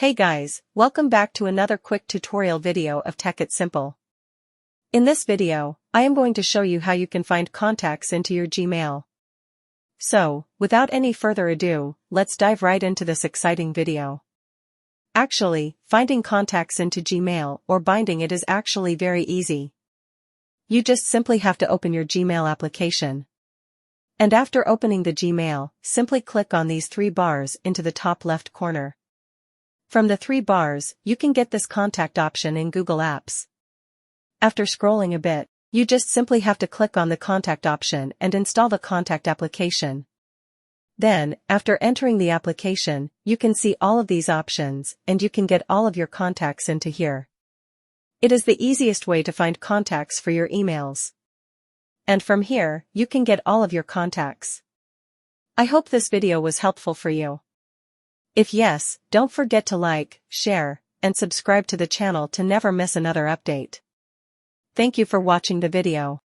Hey guys, welcome back to another quick tutorial video of Tech It Simple. In this video, I am going to show you how you can find contacts into your Gmail. So, without any further ado, let's dive right into this exciting video. Actually, finding contacts into Gmail or binding it is actually very easy. You just simply have to open your Gmail application. And after opening the Gmail, simply click on these three bars into the top left corner. From the three bars, you can get this contact option in Google Apps. After scrolling a bit, you just simply have to click on the contact option and install the contact application. Then, after entering the application, you can see all of these options and you can get all of your contacts into here. It is the easiest way to find contacts for your emails. And from here, you can get all of your contacts. I hope this video was helpful for you. If yes, don't forget to like, share, and subscribe to the channel to never miss another update. Thank you for watching the video.